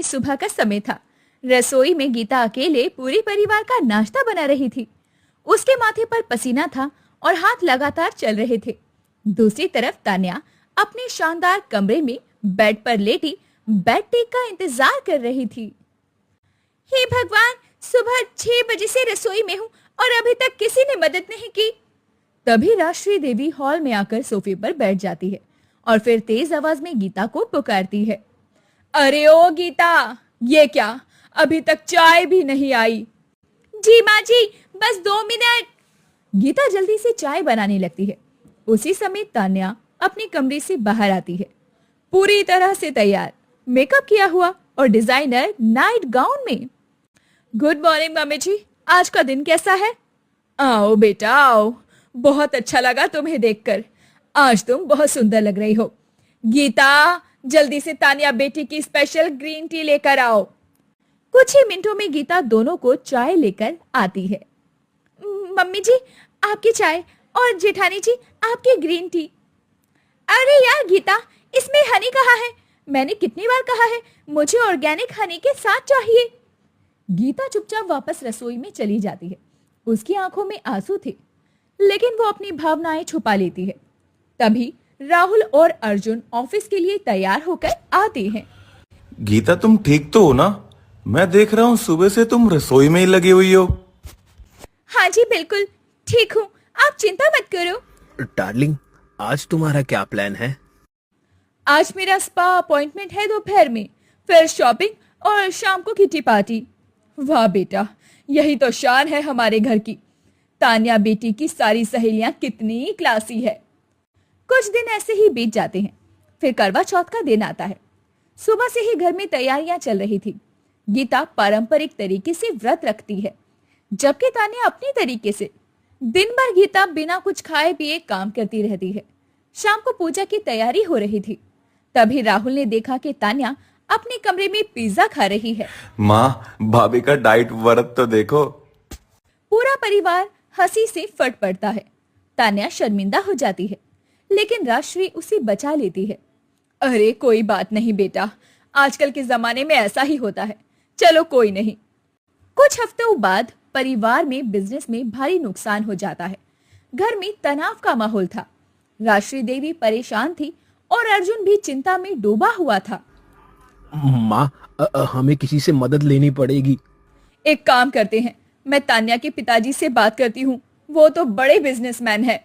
सुबह का समय था। रसोई में गीता अकेले पूरे परिवार का नाश्ता बना रही थी। उसके माथे पर पसीना था और हाथ लगातार चल रहे थे। दूसरी तरफ तान्या अपने शानदार कमरे में बेड पर लेटी बेड टी का इंतजार कर रही थी। हे भगवान, सुबह 6 बजे से रसोई में हूँ और अभी तक किसी ने मदद नहीं की। तभी राष्ट्रीय देवी हॉल में आकर सोफे पर बैठ जाती है और फिर तेज आवाज में गीता को पुकारती है। अरे ओ गीता, ये क्या, अभी तक चाय भी नहीं आई। जी माँ जी, बस 2 मिनट। गीता जल्दी से चाय बनाने लगती है। उसी समय तान्या अपने कमरे से बाहर आती है, पूरी तरह से तैयार, मेकअप किया हुआ और डिजाइनर नाइट गाउन में। गुड मॉर्निंग मम्मी जी, आज का दिन कैसा है? आओ बेटा आओ, बहुत अच्छा लगा तुम्हें देखकर। आज तुम बहुत सुंदर लग रही हो। गीता, जल्दी से तान्या बेटी की स्पेशल ग्रीन टी लेकर आओ। कुछ ही मिनटों में गीता दोनों को चाय लेकर आती है। मम्मी जी, आपकी चाय, और जेठानी जी आपकी ग्रीन टी। अरे यार गीता, इसमें हनी कहाँ है? मैंने कितनी बार कहा है, मुझे ऑर्गेनिक हनी के साथ चाहिए। गीता चुपचाप वापस रसोई में चली जाती है। उसकी आंखों में आंसू थे, लेकिन वो अपनी भावनाएं छुपा लेती है। तभी राहुल और अर्जुन ऑफिस के लिए तैयार होकर आते हैं। गीता, तुम ठीक तो हो ना? मैं देख रहा हूँ सुबह से तुम रसोई में ही लगी हुई हो। हाँ जी बिल्कुल ठीक हूँ, आप चिंता मत करो। डार्लिंग, आज तुम्हारा क्या प्लान है? आज मेरा स्पा अपॉइंटमेंट है दोपहर में, फिर शॉपिंग और शाम को किटी पार्टी। वाह बेटा, यही तो शान है हमारे घर की। तान्या बेटी की सारी सहेलियां कितनी क्लासी है। कुछ दिन ऐसे ही बीत जाते हैं। फिर करवा चौथ का दिन आता है। सुबह से ही घर में तैयारियां चल रही थी। गीता पारंपरिक तरीके से व्रत रखती है, जबकि तान्या अपनी तरीके से। दिन भर गीता बिना कुछ खाए पिए काम करती रहती है। शाम को पूजा की तैयारी हो रही थी। तभी राहुल ने देखा कि तान्या अपने कमरे में पिज्जा खा रही है। माँ, भाभी का डाइट व्रत तो देखो। पूरा परिवार हंसी से फट पड़ता है। तान्या शर्मिंदा हो जाती है, लेकिन राष्ट्री उसे बचा लेती है। अरे कोई बात नहीं बेटा, आजकल के जमाने में ऐसा ही होता है, चलो कोई नहीं। कुछ हफ्तों बाद परिवार में बिजनेस में भारी नुकसान हो जाता है। घर में तनाव का माहौल था। राष्ट्री देवी परेशान थी और अर्जुन भी चिंता में डूबा हुआ था। माँ, हमें किसी से मदद लेनी पड़ेगी। एक काम करते हैं, मैं तान्या के पिताजी से बात करती हूँ, वो तो बड़े बिजनेसमैन है।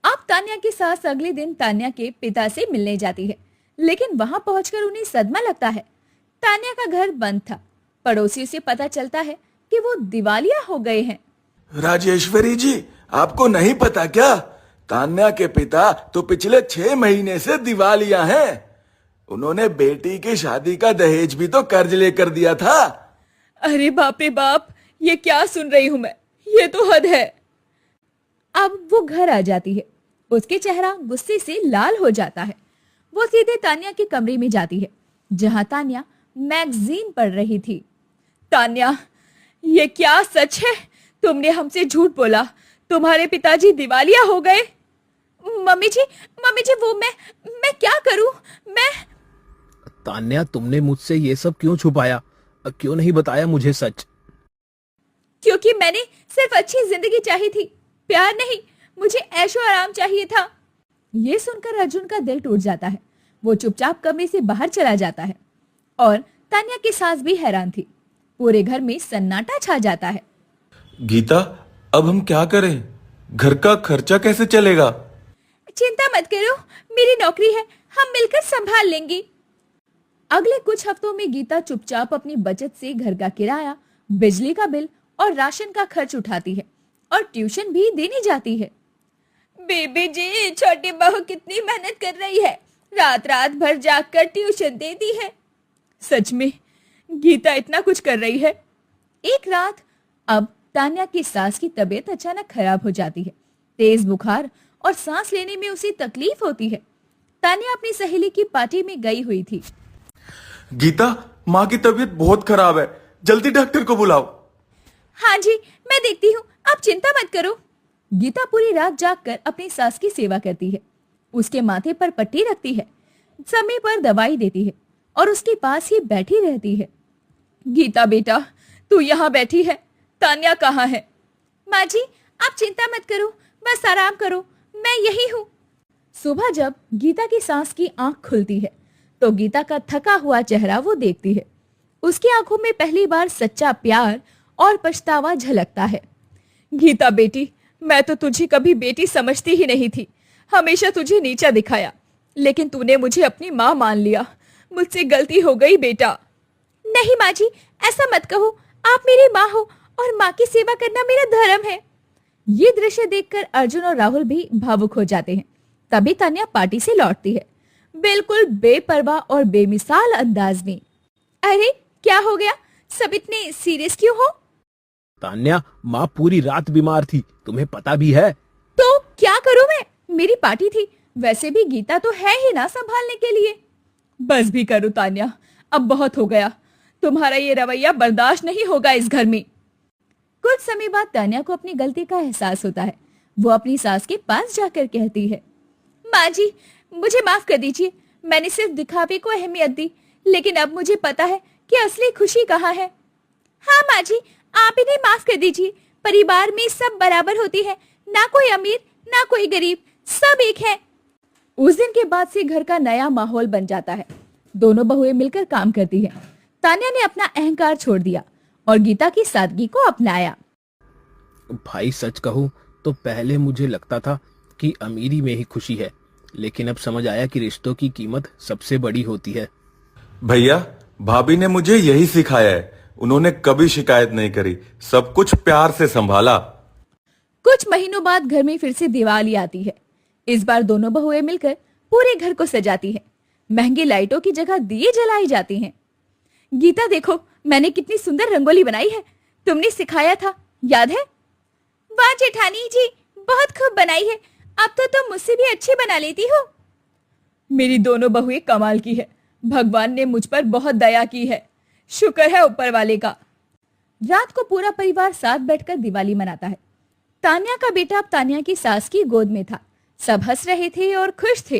अब तान्या की सास अगले दिन तान्या के पिता से मिलने जाती है, लेकिन वहां पहुंचकर उन्हें सदमा लगता है। तान्या का घर बंद था। पड़ोसियों से पता चलता है कि वो दिवालिया हो गए हैं। राजेश्वरी जी, आपको नहीं पता क्या? तान्या के पिता तो पिछले 6 महीने से दिवालिया हैं। उन्होंने बेटी की शादी का दहेज भी तो कर्ज लेकर दिया था। अरे बाप रे बाप, ये क्या सुन रही हूं मैं, ये तो हद है। अब वो घर आ जाती है। उसके चेहरा गुस्से से लाल हो जाता है। वो सीधे तान्या के कमरे में जाती है, जहां तान्या मैगजीन पढ़ रही थी। तान्या, ये क्या सच है? तुमने हमसे झूठ बोला, तुम्हारे पिताजी दिवालिया हो गए। मम्मी जी, वो मैं क्या करूं? मैं तान्या, तुमने मुझसे ये सब क्यों छुपाया? क्यों नहीं बताया मुझे सच? क्योंकि मैंने सिर्फ अच्छी जिंदगी चाही थी, प्यार नहीं। मुझे ऐशो आराम चाहिए था। ये सुनकर अर्जुन का दिल टूट जाता है। वो चुपचाप कमरे से बाहर चला जाता है और तान्या की सास भी हैरान थी। पूरे घर में सन्नाटा छा जाता है। गीता, अब हम क्या करें? घर का खर्चा कैसे चलेगा? चिंता मत करो, मेरी नौकरी है, हम मिलकर संभाल लेंगे। अगले कुछ हफ्तों में गीता चुपचाप अपनी बचत से घर का किराया, बिजली का बिल और राशन का खर्च उठाती है और ट्यूशन भी देने जाती है। बेबी जी, छोटी बहू कितनी मेहनत कर रही है, रात रात भर जागकर ट्यूशन देती है। सच में गीता इतना कुछ कर रही है। एक रात अब तान्या की सास की तबीयत अचानक खराब हो जाती है। तेज बुखार और सांस लेने में उसे तकलीफ होती है। तान्या अपनी सहेली की पार्टी में गई हुई थी। गीता, माँ की तबीयत बहुत खराब है, जल्दी डॉक्टर को बुलाओ। हाँ जी, मैं देखती हूँ, आप चिंता मत करो। गीता पूरी रात जागकर अपनी सास की सेवा करती है। उसके माथे पर पट्टी रखती है, समय पर दवाई देती है और उसके पास ही बैठी रहती है। गीता बेटा, तू यहाँ बैठी है, तान्या कहाँ है? माँ जी, आप चिंता मत करो, बस आराम करो, मैं यही हूँ। सुबह जब गीता की सास की आंख खुलती है तो गीता का थका हुआ चेहरा वो देखती है। उसकी आंखों में पहली बार सच्चा प्यार और पछतावा झलकता है। गीता बेटी, मैं तो तुझे कभी बेटी समझती ही नहीं थी, हमेशा तुझे नीचा दिखाया, लेकिन तूने मुझे अपनी माँ मान लिया। मुझसे गलती हो गई बेटा। नहीं माँ जी, ऐसा मत कहो, आप मेरी माँ हो और माँ की सेवा करना मेरा धर्म है। ये दृश्य देखकर अर्जुन और राहुल भी भावुक हो जाते हैं। तभी तान्या पार्टी से लौटती है, बिल्कुल बेपरवाह और बेमिसाल अंदाज में। अरे क्या हो गया, सब इतने सीरियस क्यों हो? तान्या, माँ पूरी रात बीमार थी, तुम्हें पता भी है। तो क्या करूं मैं? मेरी पार्टी थी, वैसे भी गीता तो है ही ना संभालने के लिए। बस भी करो तान्या, अब बहुत हो गया, तुम्हारा ये रवैया बर्दाश्त नहीं होगा इस घर में। कुछ समय बाद तान्या को अपनी गलती का एहसास होता है। वो अपनी सास के पास जाकर कहती है, माँ जी, मुझे माफ कर दीजिए, मैंने सिर्फ दिखावे को अहमियत दी, लेकिन अब मुझे पता है कि असली खुशी कहाँ है। हाँ माँ जी, आप इन्हें माफ कर दीजिए, परिवार में सब बराबर होती है, ना कोई अमीर ना कोई गरीब, सब एक है। उस दिन के बाद से घर का नया माहौल बन जाता है। दोनों बहुएं मिलकर काम करती हैं। तान्या ने अपना अहंकार छोड़ दिया और गीता की सादगी को अपनाया। भाई सच कहूँ तो पहले मुझे लगता था कि अमीरी में ही खुशी है, लेकिन अब समझ आया कि रिश्तों की कीमत सबसे बड़ी होती है। भैया, भाभी ने मुझे यही सिखाया है, उन्होंने कभी शिकायत नहीं करी, सब कुछ प्यार से संभाला। कुछ महीनों बाद घर में फिर से दिवाली आती है। इस बार दोनों बहुएं मिलकर पूरे घर को सजाती हैं। महंगी लाइटों की जगह दिए जलाई जाती हैं। गीता देखो, मैंने कितनी सुंदर रंगोली बनाई है, तुमने सिखाया था, याद है? वाह जेठानी जी, बहुत खूब बनाई है, अब तो तुम मुझसे भी अच्छी बना लेती हो। मेरी दोनों बहुएं कमाल की है, भगवान ने मुझ पर बहुत दया की है, शुक्र है ऊपर वाले का। रात को पूरा परिवार साथ बैठकर दिवाली मनाता है। तान्या का बेटा अब तान्या की सास की गोद में था। सब हंस रहे थे और खुश थे।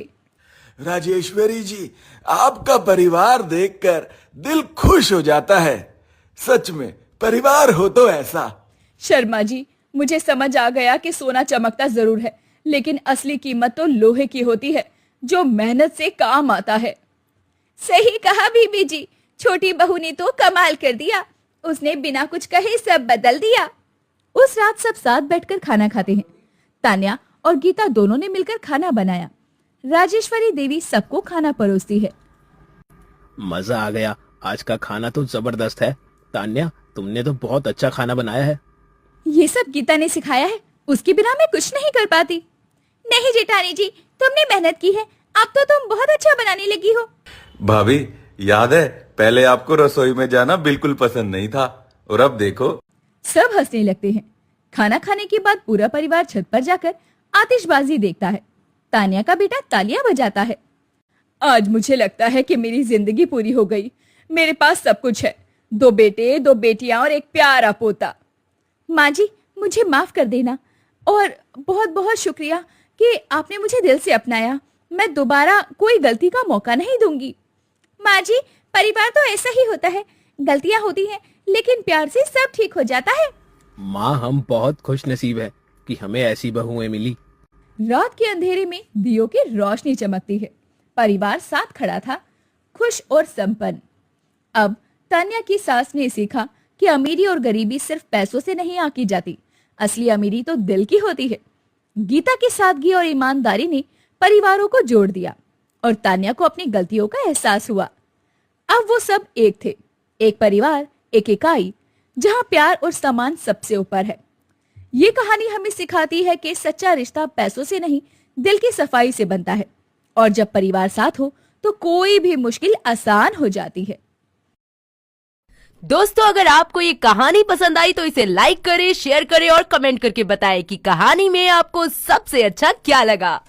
राजेश्वरी जी, आपका परिवार देखकर दिल खुश हो जाता है। सच में परिवार हो तो ऐसा। शर्मा जी, मुझे समझ आ गया कि सोना चमकता जरूर है, लेकिन असली कीमत तो लोहे की होती है, जो मेहनत से काम आता है। सही कहा बीबी जी, छोटी बहू ने तो कमाल कर दिया, उसने बिना कुछ कहे सब बदल दिया। उस रात सब साथ बैठकर खाना खाते हैं। तान्या और गीता दोनों ने मिलकर खाना बनाया। राजेश्वरी देवी सबको खाना परोसती है। मजा आ गया, आज का खाना तो जबरदस्त है। तान्या, तुमने तो बहुत अच्छा खाना बनाया है। ये सब गीता ने सिखाया है, उसके बिना मैं कुछ नहीं कर पाती। नहीं जेठानी जी, तुमने मेहनत की है, अब तो तुम बहुत अच्छा बनाने लगी हो। भाभी, याद है पहले आपको रसोई में जाना बिल्कुल पसंद नहीं था, और अब देखो। सब हंसने लगते हैं। खाना खाने के बाद पूरा परिवार छत पर जाकर आतिशबाजी देखता है। तान्या का बेटा तालियां बजाता है। आज मुझे लगता है कि मेरी जिंदगी पूरी हो गई, मेरे पास सब कुछ है, 2 बेटे 2 बेटियां और एक प्यारा पोता। माँ जी, मुझे माफ कर देना और बहुत बहुत शुक्रिया कि आपने मुझे दिल से अपनाया। मैं दोबारा कोई गलती का मौका नहीं दूंगी। माँ जी, परिवार तो ऐसा ही होता है, गलतियां होती हैं, लेकिन प्यार से सब ठीक हो जाता है। माँ, हम बहुत खुश नसीब है कि हमें ऐसी बहुएं मिली। रात के अंधेरे में दियों की रोशनी चमकती है। परिवार साथ खड़ा था, खुश और संपन्न। अब तान्या की सास ने सीखा कि अमीरी और गरीबी सिर्फ पैसों से नहीं आंकी जाती, असली अमीरी तो दिल की होती है। गीता की सादगी और ईमानदारी ने परिवारों को जोड़ दिया और तान्या को अपनी गलतियों का एहसास हुआ। अब वो सब एक थे, एक परिवार, एक इकाई, जहां प्यार और सम्मान सबसे ऊपर है। ये कहानी हमें सिखाती है कि सच्चा रिश्ता पैसों से नहीं, दिल की सफाई से बनता है, और जब परिवार साथ हो तो कोई भी मुश्किल आसान हो जाती है। दोस्तों, अगर आपको ये कहानी पसंद आई तो इसे लाइक करें, शेयर करें और कमेंट करके बताएं कि कहानी में आपको सबसे अच्छा क्या लगा।